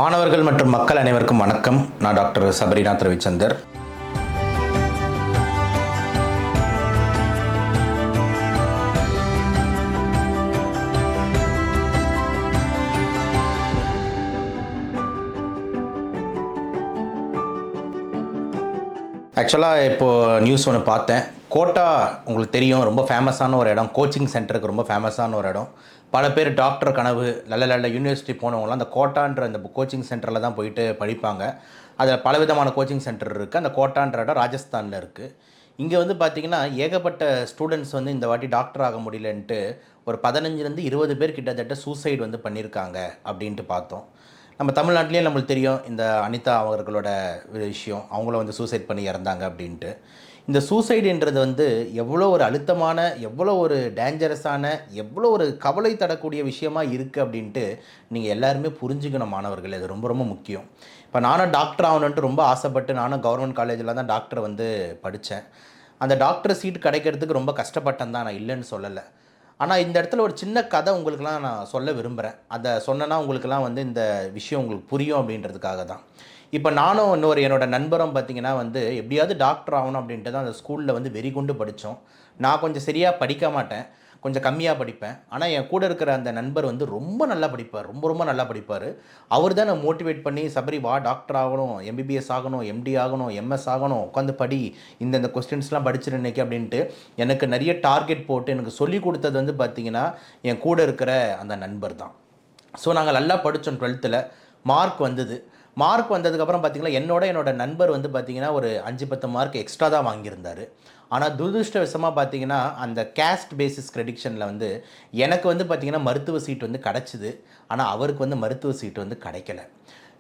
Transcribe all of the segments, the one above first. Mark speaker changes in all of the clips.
Speaker 1: மாணவர்கள் மற்றும் மக்கள் அனைவருக்கும் வணக்கம். நான் டாக்டர் சபரிநாத் ரவிச்சந்தர். ஆக்சுவலாக இப்போது நியூஸ் ஒன்று பார்த்தேன். கோட்டா உங்களுக்கு தெரியும், ரொம்ப ஃபேமஸான ஒரு இடம். கோச்சிங் சென்டருக்கு ரொம்ப ஃபேமஸான ஒரு இடம். பல பேர் டாக்டர் கனவு நல்ல நல்ல யூனிவர்சிட்டி போனவங்களாம் அந்த கோட்டான்ற அந்த கோச்சிங் சென்டரில் தான் போயிட்டு படிப்பாங்க. அதில் பலவிதமான கோச்சிங் சென்டர் இருக்குது. அந்த கோட்டான்ற இடம் ராஜஸ்தானில் இருக்குது. இங்கே வந்து பார்த்திங்கன்னா ஏகப்பட்ட ஸ்டூடெண்ட்ஸ் வந்து இந்த வாட்டி டாக்டர் ஆக முடியலன்ட்டு ஒரு 15 20 பேர் கிட்டத்தட்ட சூசைட் வந்து பண்ணியிருக்காங்க அப்படின்ட்டு பார்த்தோம். நம்ம தமிழ்நாட்டிலேயே நம்மளுக்கு தெரியும் இந்த அனிதா அவர்களோட விஷயம். அவங்கள வந்து சூசைட் பண்ணி இறந்தாங்க அப்படின்ட்டு. இந்த சூசைடுன்றது வந்து எவ்வளோ ஒரு அழுத்தமான, எவ்வளோ ஒரு டேஞ்சரஸான, எவ்வளோ ஒரு கவலை தரக்கூடிய விஷயமா இருக்குது அப்படின்ட்டு நீங்கள் எல்லாருமே புரிஞ்சுக்கணும் மாணவர்கள். இது ரொம்ப ரொம்ப முக்கியம். இப்போ நானும் டாக்டர் ஆகணுன்ட்டு ரொம்ப ஆசைப்பட்டு நானும் கவர்மெண்ட் காலேஜில் தான் டாக்டர் வந்து படித்தேன். அந்த டாக்டர் சீட் கிடைக்கிறதுக்கு ரொம்ப கஷ்டப்பட்டேன் தான், நான் இல்லைன்னு சொல்லலை. ஆனால் இந்த இடத்துல ஒரு சின்ன கதை உங்களுக்கெலாம் நான் சொல்ல விரும்புகிறேன். அதை சொன்னேன்னா உங்களுக்கெல்லாம் வந்து இந்த விஷயம் உங்களுக்கு புரியும் அப்படின்றதுக்காக தான். இப்போ நானும் என்னோட நண்பரும் பார்த்திங்கன்னா வந்து எப்படியாவது டாக்டர் ஆகணும் அப்படின்ட்டு தான் அந்த ஸ்கூலில் வந்து வெறி கொண்டு படித்தோம். நான் கொஞ்சம் சரியாக படிக்க மாட்டேன், கொஞ்சம் கம்மியாக படிப்பேன். ஆனால் என் கூட இருக்கிற அந்த நண்பர் வந்து ரொம்ப நல்லா படிப்பார், ரொம்ப ரொம்ப நல்லா படிப்பார். அவர் தான் நான் மோட்டிவேட் பண்ணி, சபரி வா டாக்டர் ஆகணும், எம்பிபிஎஸ் ஆகணும், எம்டி ஆகணும், எம்எஸ் ஆகணும், உட்காந்து படி, இந்த கொஸ்டின்ஸ்லாம் படிச்சிரு இன்னைக்கு அப்படின்ட்டு எனக்கு நிறைய டார்கெட் போட்டு எனக்கு சொல்லி கொடுத்தது வந்து பார்த்திங்கன்னா என் கூட இருக்கிற அந்த நண்பர் தான். ஸோ நாங்கள் நல்லா படித்தோம். 12th மார்க் வந்ததுக்கப்புறம் பார்த்திங்கன்னா என்னோட நண்பர் வந்து பார்த்திங்கன்னா ஒரு 5-10 மார்க் எக்ஸ்ட்ரா தான் வாங்கியிருந்தார். ஆனால் துரதிருஷ்டவசமாக பார்த்திங்கன்னா அந்த கேஸ்ட் பேசிஸ் க்ரெடிக்ஷனில் வந்து எனக்கு வந்து பார்த்திங்கன்னா மருத்துவ சீட் வந்து கிடச்சிது. ஆனால் அவருக்கு வந்து மருத்துவ சீட்டு வந்து கிடைக்கல.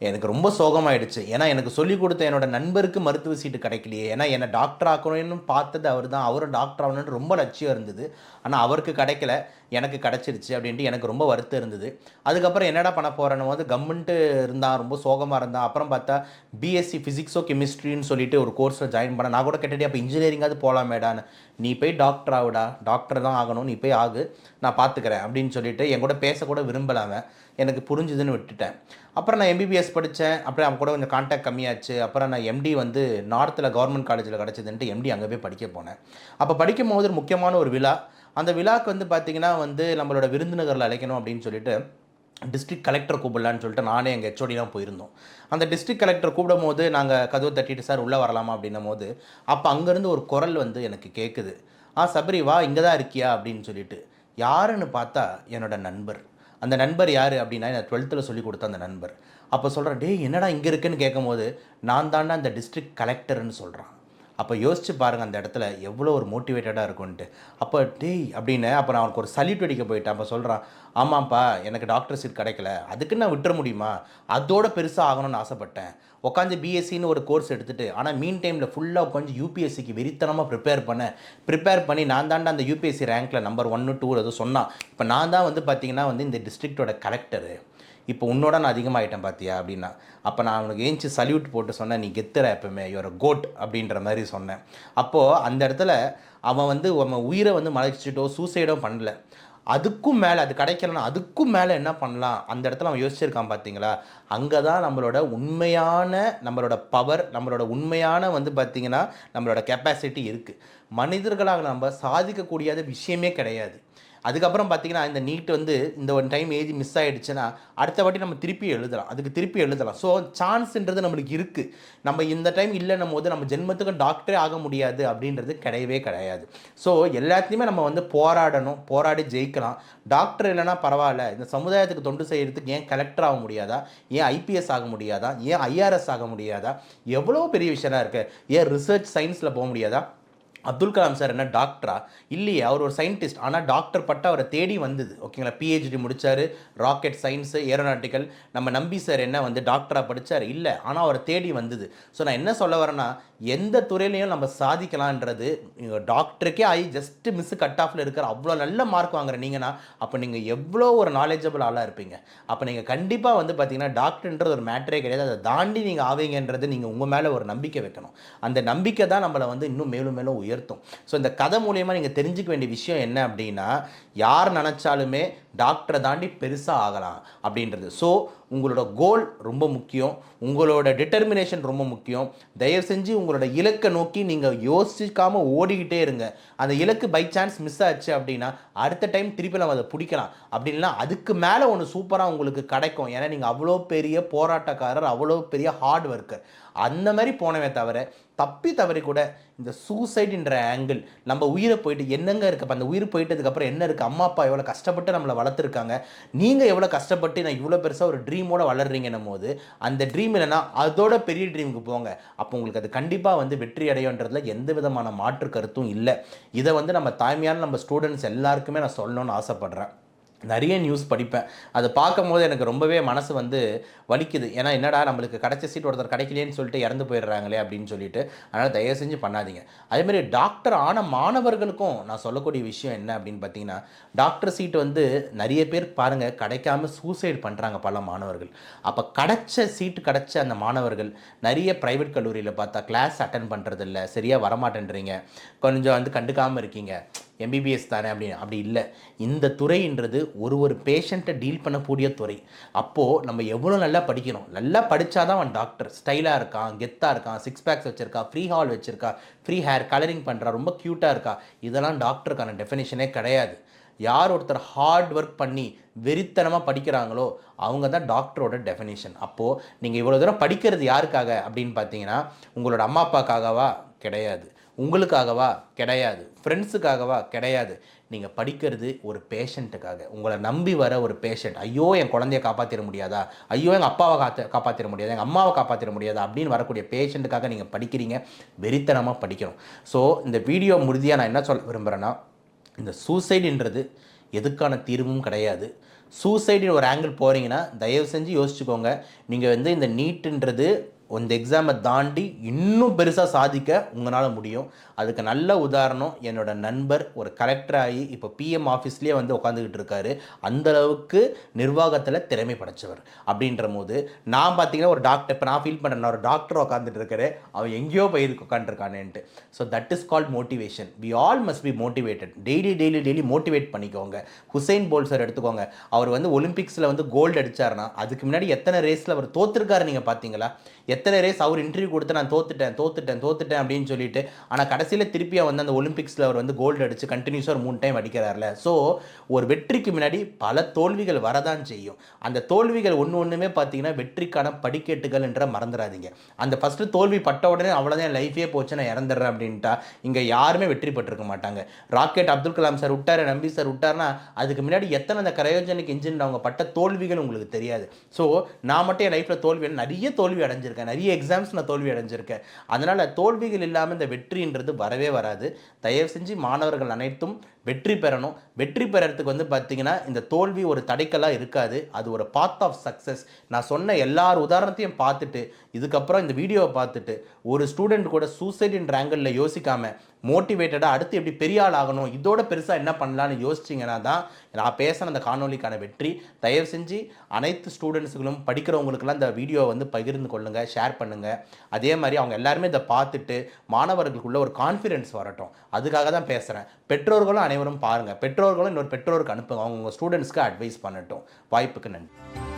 Speaker 1: எனக்கு ரொம்ப சோகமாயிடுச்சு. ஏன்னா எனக்கு சொல்லிக் கொடுத்த என்னோட நண்பருக்கு மருத்துவ சீட்டு கிடைக்கலையே. ஏன்னா என்னை டாக்டர் ஆக்கணும்னு பார்த்தது அவர் தான். அவரும் டாக்டர் ஆகணும்னு ரொம்ப லட்சியம் இருந்தது. ஆனால் அவருக்கு கிடைக்கல, எனக்கு கிடச்சிருச்சு அப்படின்ட்டு எனக்கு ரொம்ப வருத்தம் இருந்தது. அதுக்கப்புறம் என்னடா பண்ண போகிறேன்னு போது கம்மெண்ட்டு இருந்தான், ரொம்ப சோகமாக இருந்தான். அப்புறம் பார்த்தா பிஎஸ்சி ஃபிசிக்ஸோ கெமிஸ்ட்ரின்னு சொல்லிட்டு ஒரு கோர்ஸில் ஜாயின் பண்ண. நான் கூட கேட்டுட்டே அப்போ இன்ஜினியரிங்காவது போகலாமேடான்னு. நீ போய் டாக்டர் ஆகுடா, டாக்டர் தான் ஆகணும், நீ போய் ஆகு, நான் பார்த்துக்கிறேன் அப்படின்னு சொல்லிட்டு என் கூட பேசக்கூட விரும்பலாமல் எனக்கு புரிஞ்சுதுன்னு விட்டுட்டேன். அப்புறம் நான் எம்பிபிஎஸ் படித்தேன். அப்புறம் அவன் கூட கொஞ்சம் கான்டாக்ட் கம்மியாச்சு. அப்புறம் நான் எம்டி வந்து நார்த்தில் கவர்மெண்ட் காலேஜில் கிடச்சிதுன்ட்டு எம்டி அங்கே போய் படிக்க போனேன். அப்போ படிக்கும் போது ஒரு முக்கியமான ஒரு விழா. அந்த விழாவுக்கு வந்து பார்த்திங்கன்னா வந்து நம்மளோட விருந்தினர்களை அழைக்கணும் அப்படின்னு சொல்லிட்டு டிஸ்ட்ரிக்ட் கலெக்டர் கூப்பிடலான்னு சொல்லிட்டு நானே எங்கள் ஹெச்ஓடிலாம் போயிருந்தோம். அந்த டிஸ்ட்ரிக்ட் கலெக்டர் கூப்பிடும் போது நாங்கள் கதவை தட்டிட்டு சார் உள்ளே வரலாமா அப்படின்னும் போது அப்போ அங்கேருந்து ஒரு குரல் வந்து எனக்கு கேட்குது. சபரி வா, இங்கே தான் இருக்கியா அப்படின்னு சொல்லிட்டு. யாருன்னு பார்த்தா என்னோட நண்பர். அந்த நண்பர் யார் அப்படின்னா நான் 12th சொல்லி கொடுத்த அந்த நண்பர். அப்போ சொல்கிறேன், டேய் என்னடா இங்கே இருக்குன்னு கேட்கும் போது நான் தாண்டா அந்த டிஸ்ட்ரிக்ட் கலெக்டர்னு சொல்கிறான். அப்போ யோசிச்சு பாருங்கள் அந்த இடத்துல எவ்வளோ ஒரு மோட்டிவேட்டடாக இருக்கும்ன்ட்டு. அப்போ டேய் அப்படின்னு அப்போ நான் அவனுக்கு ஒரு சல்யூட் அடிக்க போயிட்டேன். அப்போ சொல்கிறான், ஆமாம்ப்பா எனக்கு டாக்டர் சீட் கிடைக்கல, அதுக்கு நான் விட்டுற முடியுமா, அதோட பெருசாக ஆகணும்னு ஆசைப்பட்டேன். உட்காந்து பிஎஸ்சின்னு ஒரு கோர்ஸ் எடுத்துகிட்டு ஆனால் மீன் டைமில் ஃபுல்லாக உட்காந்து யூபிஎஸ்சிக்கு வெறித்தனமாக ப்ரிப்பேர் பண்ணி நான் தாண்டா அந்த யூபிஎஸ்சி ரேங்க்கில் நம்பர் 1 2 ஏதோ சொன்னான். இப்போ நான் தான் வந்து பார்த்திங்கன்னா வந்து இந்த டிஸ்ட்ரிக்டோட கலெக்டரு, இப்போ உன்னோட நான் அதிகமாகிட்டேன் பார்த்தியா அப்படின்னா. அப்போ நான் அவனுக்கு ஏஞ்சி சல்யூட் போட்டு சொன்னேன், நீ கெத்துற எப்பவுமே, யுவர் கோட் அப்படின்ற மாதிரி சொன்னேன். அப்போது அந்த இடத்துல அவன் வந்து அவன் உயிரை வந்து மறைச்சிட்டோ சூசைடோ பண்ணல. அதுக்கும் மேலே அது கிடைக்கலன்னா அதுக்கும் மேலே என்ன பண்ணலாம் அந்த இடத்துல அவன் யோசிச்சிருக்கான் பார்த்தீங்களா. அங்கே தான் நம்மளோட உண்மையான நம்மளோட பவர், நம்மளோட உண்மையான வந்து பார்த்திங்கன்னா நம்மளோட கெப்பாசிட்டி இருக்குது. மனிதர்களாக நம்ம சாதிக்கக்கூடியது விஷயமே கிடையாது. அதுக்கப்புறம் பார்த்திங்கன்னா இந்த நீட் வந்து இந்த ஒரு டைம் ஏஜ் மிஸ் ஆகிடுச்சுன்னா அடுத்த வாட்டி நம்ம திருப்பி எழுதலாம். ஸோ சான்ஸுன்றது நம்மளுக்கு இருக்குது. நம்ம இந்த டைம் இல்லைன்னும் போது நம்ம ஜென்மத்துக்கு டாக்டரே ஆக முடியாது அப்படின்றது கிடையாது. ஸோ எல்லாத்தையுமே நம்ம வந்து போராடி ஜெயிக்கலாம். டாக்டர் இல்லைனா பரவாயில்ல, இந்த சமுதாயத்துக்கு தொண்டு செய்கிறதுக்கு ஏன் கலெக்டர் ஆக முடியாதா, ஏன் ஐபிஎஸ் ஆக முடியாதா, ஏன் ஐஆர்எஸ் ஆக முடியாதா, எவ்வளோ பெரிய விஷயம்லாம் இருக்குது. ஏன் ரிசர்ச் சயின்ஸில் போக முடியாதா. அப்துல் கலாம் சார் என்ன டாக்டரா இல்லையே, அவர் ஒரு சயின்டிஸ்ட். ஆனால் டாக்டர் பட்ட அவரை தேடி வந்தது. ஓகேங்களா, பிஹெச்டி முடித்தார், ராக்கெட் சயின்ஸு ஏரோநாட்டிக்கல். நம்ம நம்பி சார் என்ன வந்து டாக்டராக படித்தார் இல்லை, ஆனால் அவரை தேடி வந்தது. ஸோ நான் என்ன சொல்ல வரேன்னா எந்த துறையிலையும் நம்ம சாதிக்கலான்றது. டாக்டருக்கே ஜஸ்ட்டு மிஸ் கட் ஆஃபில் இருக்கிற அவ்வளோ நல்ல மார்க் வாங்குற நீங்கன்னா அப்போ நீங்கள் எவ்வளோ ஒரு நாலேஜபிள் ஆளாக இருப்பீங்க. அப்போ நீங்கள் கண்டிப்பாக வந்து பார்த்தீங்கன்னா டாக்டர்ன்றது ஒரு மேட்டரே கிடையாது. அதை தாண்டி நீங்கள் ஆவீங்கன்றது நீங்கள் உங்கள் மேலே ஒரு நம்பிக்கை வைக்கணும். அந்த நம்பிக்கை தான் நம்மளை வந்து இன்னும் மேலும் உயர்த்தும். ஸோ இந்த கதை மூலயமா நீங்கள் தெரிஞ்சுக்க வேண்டிய விஷயம் என்ன அப்படின்னா, யார் நினச்சாலுமே டாக்டரை தாண்டி பெருசாக ஆகலாம் அப்படின்றது. ஸோ உங்களோட கோல் ரொம்ப முக்கியம், உங்களோட டிட்டர்மினேஷன் ரொம்ப முக்கியம். தயவு செஞ்சு உங்களோட இலக்கை நோக்கி நீங்கள் யோசிக்காமல் ஓடிக்கிட்டே இருங்க. அந்த இலக்கு பை சான்ஸ் மிஸ் ஆச்சு அப்படின்னா அடுத்த டைம் திருப்பி நம்ம அதை பிடிக்கலாம். அப்படின்னா அதுக்கு மேலே ஒன்று சூப்பராக உங்களுக்கு கிடைக்கும். ஏன்னா நீங்கள் அவ்வளோ பெரிய போராட்டக்காரர், அவ்வளோ பெரிய ஹார்ட் ஒர்க்கர். அந்த மாதிரி போனவே தவிர தவறி கூட இந்த சூசைடுன்ற ஆங்கிள் நம்ம உயிரை போயிட்டு என்னங்க இருக்குது, அப்போ அந்த உயிர் போயிட்டதுக்கப்புறம் என்ன இருக்குது, அம்மா அப்பா எவ்வளோ கஷ்டப்பட்டு நம்மளை வளர்த்துருக்காங்க, நீங்கள் எவ்வளோ கஷ்டப்பட்டு நான் இவ்வளோ பெருசாக ஒரு ட்ரீமோட வளர்றீங்கன்னும் போது அந்த ட்ரீம் இல்லைன்னா அதோட பெரிய ட்ரீமுக்கு போங்க. அப்போ உங்களுக்கு அது கண்டிப்பாக வந்து வெற்றி அடையுன்றதுல எந்த விதமான மாற்று கருத்தும் இல்லை. இதை வந்து நம்ம தாய்மையான நம்ம ஸ்டூடெண்ட்ஸ் எல்லாருக்குமே நான் சொல்லணும்னு ஆசைப்பட்றேன். நிறைய நியூஸ் படிப்பேன். அதை பார்க்கும்போது எனக்கு ரொம்பவே மனசு வந்து வலிக்குது. ஏன்னா என்னடா நம்மளுக்கு கிடைச்ச சீட் ஒருத்தர் கிடைக்கலையேன்னு சொல்லிட்டு இறந்து போயிடுறாங்களே அப்படின்னு சொல்லிட்டு. அதனால் தயவு செஞ்சு பண்ணாதீங்க. அதேமாதிரி டாக்டர் ஆன மாணவர்களுக்கும் நான் சொல்லக்கூடிய விஷயம் என்ன அப்படின்னு பார்த்தீங்கன்னா, டாக்டர் சீட் வந்து நிறைய பேர் பாருங்கள் கிடைக்காம சூசைட் பண்ணுறாங்க பல மாணவர்கள். அப்போ கிடைச்ச சீட்டு கிடைச்ச அந்த மாணவர்கள் நிறைய ப்ரைவேட் கல்லூரியில் பார்த்தா கிளாஸ் அட்டன் பண்ணுறதில்ல, சரியாக வரமாட்டேன்றீங்க, கொஞ்சம் வந்து கண்டுக்காமல் இருக்கீங்க, எம்பிபிஎஸ் தானே அப்படின்னு. அப்படி இல்லை. இந்த துறைன்றது ஒரு பேஷண்ட்டை டீல் பண்ணக்கூடிய துறை. அப்போது நம்ம எவ்வளோ நல்லா படிக்கணும், நல்லா படித்தா தான் அவன் டாக்டர். ஸ்டைலாக இருக்கான், கெத்தாக இருக்கான், சிக்ஸ் பேக்ஸ் வச்சுருக்கா, ஃப்ரீ ஹால் வச்சுருக்கா, ஃப்ரீ ஹேர் கலரிங் பண்ணுறா, ரொம்ப க்யூட்டாக இருக்கா, இதெல்லாம் டாக்டருக்கான டெஃபினேஷனே கிடையாது. யார் ஒருத்தர் ஹார்ட் ஒர்க் பண்ணி வெறித்தனமாக படிக்கிறாங்களோ அவங்க தான் டாக்டரோட டெஃபினேஷன். அப்போது நீங்கள் இவ்வளோ தூரம் படிக்கிறது யாருக்காக அப்படின்னு பார்த்தீங்கன்னா, உங்களோட அம்மா அப்பாக்காகவா? கிடையாது. உங்களுக்காகவா? கிடையாது. ஃப்ரெண்ட்ஸுக்காகவா? கிடையாது. நீங்கள் படிக்கிறது ஒரு பேஷண்ட்டுக்காக. உங்களை நம்பி வர ஒரு பேஷண்ட், ஐயோ என் குழந்தைய காப்பாற்றிட முடியாதா, ஐயோ எங்கள் அப்பாவை காப்பாற்றிட முடியாதா, எங்கள் அம்மாவை காப்பாற்றிட முடியாதா அப்படின்னு வரக்கூடிய பேஷண்ட்டுக்காக நீங்கள் படிக்கிறீங்க. வெறித்தனமாக படிக்கணும். ஸோ இந்த வீடியோ முடிதியாக நான் என்ன சொல்ல விரும்புகிறேன்னா, இந்த சூசைடுன்றது எதுக்கான தீர்வும் கிடையாது. சூசைடு ஒரு ஆங்கிள் போகிறீங்கன்னா தயவு செஞ்சு யோசிச்சுக்கோங்க. நீங்கள் வந்து இந்த நீட்டுன்றது இந்த எக்ஸாமை தாண்டி இன்னும் பெருசாக சாதிக்க உங்களால் முடியும். அதுக்கு நல்ல உதாரணம் என்னோட நண்பர் ஒரு கலெக்டர் ஆகி இப்போ பிஎம் ஆஃபீஸ்லேயே வந்து உட்காந்துக்கிட்டு இருக்காரு. அந்தளவுக்கு நிர்வாகத்தில் திறமை படைச்சவர். அப்படின்ற போது நான் பார்த்தீங்கன்னா ஒரு டாக்டர், இப்போ நான் ஃபீல் பண்ணுறேன், ஒரு டாக்டர் உட்காந்துட்டு இருக்காரு, அவன் எங்கேயோ போயிருக்கு உட்காந்துருக்கானேன்ட்டு. So that is called motivation. We all must be motivated. Daily motivate பண்ணிக்கோங்க. ஹுசைன் போல்ட் சார் எடுத்துக்கோங்க. அவர் வந்து ஒலிம்பிக்ஸில் வந்து கோல்டு அடித்தார்னா அதுக்கு முன்னாடி எத்தனை ரேஸில் அவர் தோற்றுருக்காரு நீங்கள் பார்த்தீங்களா? எத்தனை ரேஸ் அவர் இன்டர்வியூ கொடுத்து நான் தோத்துட்டேன் அப்படின்னு சொல்லிட்டு, ஆனால் கடைசியில் திருப்பியாக வந்து அந்த ஒலிம்பிக்ஸில் அவர் வந்து கோல்டு அடித்து கண்டினியூஸாக ஒரு 3 டைம் அடிக்கிறார்ல. ஸோ ஒரு வெற்றிக்கு முன்னாடி பல தோல்விகள் வரதான் செய்யும். அந்த தோல்விகள் ஒன்றுமே பார்த்தீங்கன்னா வெற்றிக்கான படிக்கட்டுகள் என்ற மறந்துடாதீங்க. அந்த ஃபஸ்ட்டு தோல்வி பட்ட உடனே அவ்வளோதான் லைஃபே போச்சு நான் இறந்துடுறேன் அப்படின்ட்டா இங்கே யாருமே வெற்றி பெற்றிருக்க மாட்டாங்க. ராக்கெட் அப்துல் கலாம் சார் விட்டார், நம்பி சார் விட்டார்னா அதுக்கு முன்னாடி எத்தனை அந்த கிரையோஜெனிக் இன்ஜின் அவங்க பட்ட தோல்விகள் உங்களுக்கு தெரியாது. ஸோ நான் மட்டும் என் லைஃப்பில் நிறைய தோல்வி அடைஞ்சிருக்கேன், நிறைய எக்ஸாம்ஸ் நான் தோல்வி அடைஞ்சிருக்கேன். அதனால் தோல்விகள் இல்லாமல் இந்த வெற்றின்றது வரவே வராது. தயவு செஞ்சு மாணவர்கள் அனைத்தும் வெற்றி பெறணும். வெற்றி பெறறதுக்கு வந்து பார்த்தீங்கன்னா இந்த தோல்வி ஒரு தடைக்கெல்லாம் இருக்காது. அது ஒரு பாத் ஆஃப் சக்ஸஸ். நான் சொன்ன எல்லார் உதாரணத்தையும் பார்த்துட்டு இதுக்கப்புறம் இந்த வீடியோவை பார்த்துட்டு ஒரு ஸ்டூடெண்ட் கூட சூசைடுன்ற ஆங்கிளில் யோசிக்காமல் மோட்டிவேட்டடாக அடுத்து எப்படி பெரிய ஆள் ஆகணும், இதோட பெருசாக என்ன பண்ணலான்னு யோசிச்சிங்கன்னா தான் நான் பேசின அந்த காணொலிக்கான வெற்றி. தயவு செஞ்சு அனைத்து ஸ்டூடெண்ட்ஸுகளும் படிக்கிறவங்களுக்கெல்லாம் இந்த வீடியோவை வந்து பகிர்ந்து கொள்ளுங்கள், ஷேர் பண்ணுங்கள். அதே மாதிரி அவங்க எல்லாருமே இதை பார்த்துட்டு மாணவர்களுக்குள்ள ஒரு கான்ஃபிடென்ஸ் வரட்டும். அதுக்காக தான் பேசுகிறேன். பெற்றோர்களும் அனைவரும் பாருங்கள், பெற்றோர்களும் இன்னொரு பெற்றோருக்கு அனுப்புங்க, அவங்க உங்கள் ஸ்டூடெண்ட்ஸ்க்கு அட்வைஸ் பண்ணட்டும். வாய்ப்புக்கு நன்றி.